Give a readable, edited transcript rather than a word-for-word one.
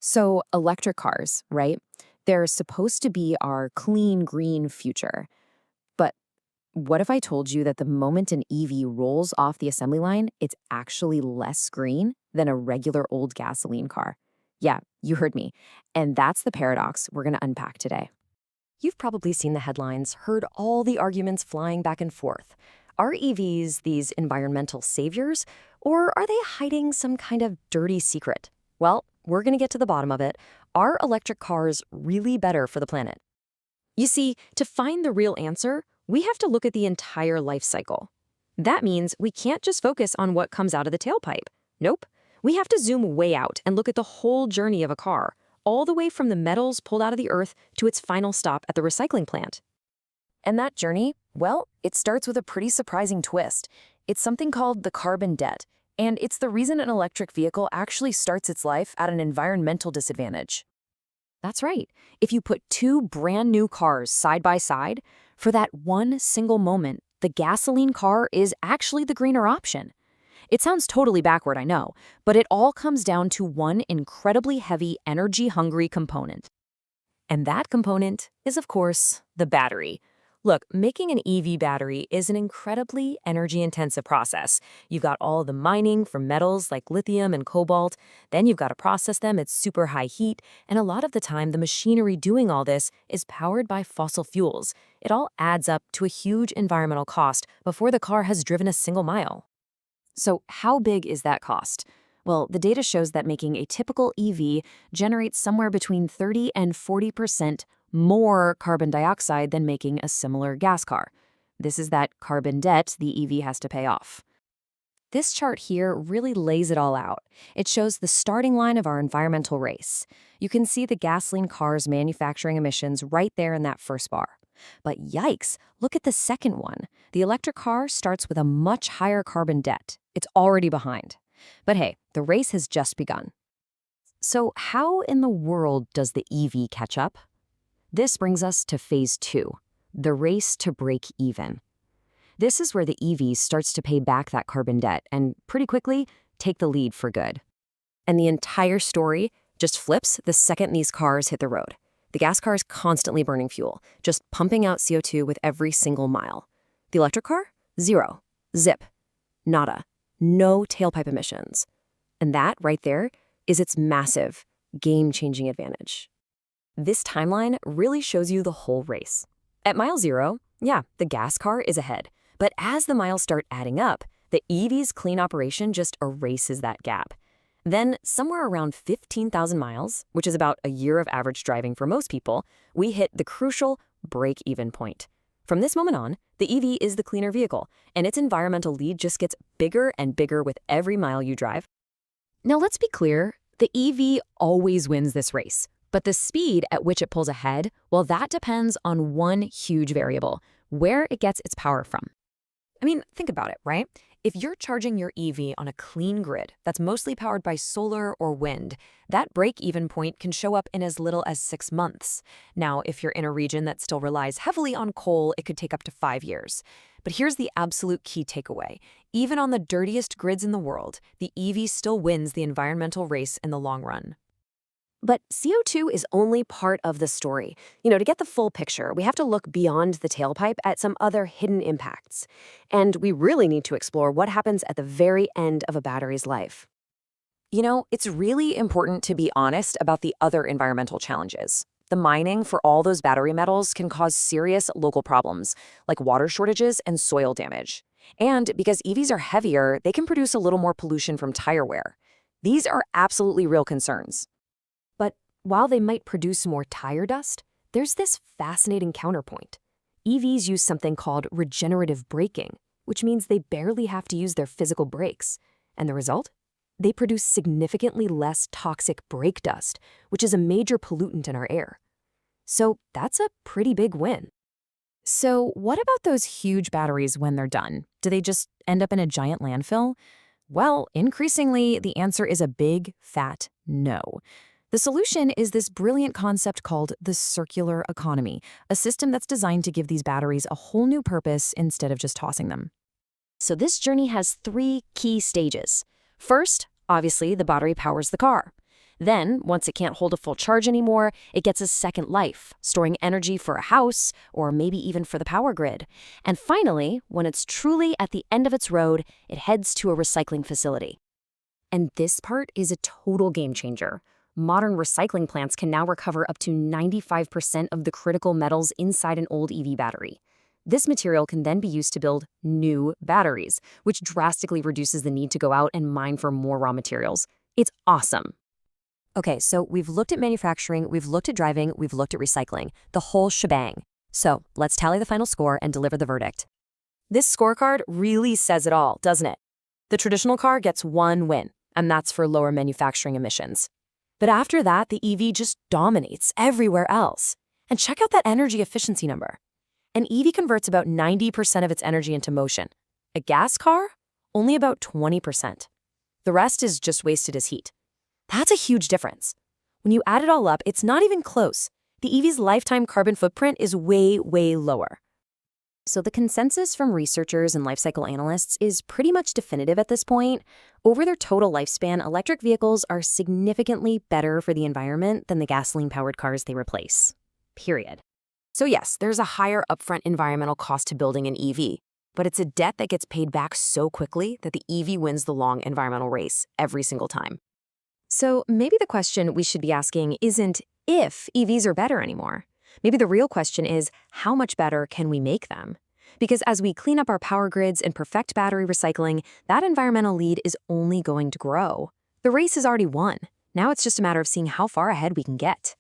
So, electric cars, right? They're supposed to be our clean, green future. But what if I told you that the moment an EV rolls off the assembly line, it's actually less green than a regular old gasoline car? Yeah, you heard me. And that's the paradox we're going to unpack today. You've probably seen the headlines, heard all the arguments flying back and forth. Are EVs these environmental saviors, or are they hiding some kind of dirty secret? Well, we're going to get to the bottom of it. Are electric cars really better for the planet? You see, to find the real answer, we have to look at the entire life cycle. That means we can't just focus on what comes out of the tailpipe. Nope. We have to zoom way out and look at the whole journey of a car, all the way from the metals pulled out of the earth to its final stop at the recycling plant. And that journey, well, it starts with a pretty surprising twist. It's something called the carbon debt, and it's the reason an electric vehicle actually starts its life at an environmental disadvantage. That's right. If you put two brand new cars side by side, for that one single moment, the gasoline car is actually the greener option. It sounds totally backward, I know, but it all comes down to one incredibly heavy, energy-hungry component. And that component is, of course, the battery. Look, making an EV battery is an incredibly energy-intensive process. You've got all the mining for metals like lithium and cobalt, then you've got to process them at super high heat, and a lot of the time the machinery doing all this is powered by fossil fuels. It all adds up to a huge environmental cost before the car has driven a single mile. So how big is that cost? Well, the data shows that making a typical EV generates somewhere between 30 and 40% more carbon dioxide than making a similar gas car. This is that carbon debt the EV has to pay off. This chart here really lays it all out. It shows the starting line of our environmental race. You can see the gasoline car's manufacturing emissions right there in that first bar. But yikes, look at the second one. The electric car starts with a much higher carbon debt. It's already behind. But hey, the race has just begun. So how in the world does the EV catch up? This brings us to phase 2, the race to break even. This is where the EV starts to pay back that carbon debt and pretty quickly take the lead for good. And the entire story just flips the second these cars hit the road. The gas car is constantly burning fuel, just pumping out CO2 with every single mile. The electric car? Zero. Zip. Nada. No tailpipe emissions. And that right there is its massive, game-changing advantage. This timeline really shows you the whole race. At mile 0, yeah, the gas car is ahead. But as the miles start adding up, the EV's clean operation just erases that gap. Then, somewhere around 15,000 miles, which is about a year of average driving for most people, we hit the crucial break-even point. From this moment on, the EV is the cleaner vehicle, and its environmental lead just gets bigger and bigger with every mile you drive. Now let's be clear, the EV always wins this race. But the speed at which it pulls ahead, well, that depends on one huge variable, where it gets its power from. I mean, think about it, right? If you're charging your EV on a clean grid that's mostly powered by solar or wind, that break-even point can show up in as little as 6 months. Now, if you're in a region that still relies heavily on coal, it could take up to 5 years. But here's the absolute key takeaway. Even on the dirtiest grids in the world, the EV still wins the environmental race in the long run. But CO2 is only part of the story. To get the full picture, we have to look beyond the tailpipe at some other hidden impacts. And we really need to explore what happens at the very end of a battery's life. It's really important to be honest about the other environmental challenges. The mining for all those battery metals can cause serious local problems, like water shortages and soil damage. And because EVs are heavier, they can produce a little more pollution from tire wear. These are absolutely real concerns. But while they might produce more tire dust, there's this fascinating counterpoint. EVs use something called regenerative braking, which means they barely have to use their physical brakes. And the result? They produce significantly less toxic brake dust, which is a major pollutant in our air. So that's a pretty big win. So what about those huge batteries when they're done? Do they just end up in a giant landfill? Well, increasingly, the answer is a big, fat no. The solution is this brilliant concept called the circular economy, a system that's designed to give these batteries a whole new purpose instead of just tossing them. So this journey has 3 key stages. First, obviously, the battery powers the car. Then, once it can't hold a full charge anymore, it gets a second life, storing energy for a house or maybe even for the power grid. And finally, when it's truly at the end of its road, it heads to a recycling facility. And this part is a total game changer. Modern recycling plants can now recover up to 95% of the critical metals inside an old EV battery. This material can then be used to build new batteries, which drastically reduces the need to go out and mine for more raw materials. It's awesome. Okay, so we've looked at manufacturing, we've looked at driving, we've looked at recycling, the whole shebang. So let's tally the final score and deliver the verdict. This scorecard really says it all, doesn't it? The traditional car gets one win, and that's for lower manufacturing emissions. But after that, the EV just dominates everywhere else. And check out that energy efficiency number. An EV converts about 90% of its energy into motion. A gas car? Only about 20%. The rest is just wasted as heat. That's a huge difference. When you add it all up, it's not even close. The EV's lifetime carbon footprint is way, way lower. So the consensus from researchers and lifecycle analysts is pretty much definitive at this point. Over their total lifespan, electric vehicles are significantly better for the environment than the gasoline-powered cars they replace. Period. So yes, there's a higher upfront environmental cost to building an EV, but it's a debt that gets paid back so quickly that the EV wins the long environmental race every single time. So maybe the question we should be asking isn't if EVs are better anymore. Maybe the real question is, how much better can we make them? Because as we clean up our power grids and perfect battery recycling, that environmental lead is only going to grow. The race is already won. Now it's just a matter of seeing how far ahead we can get.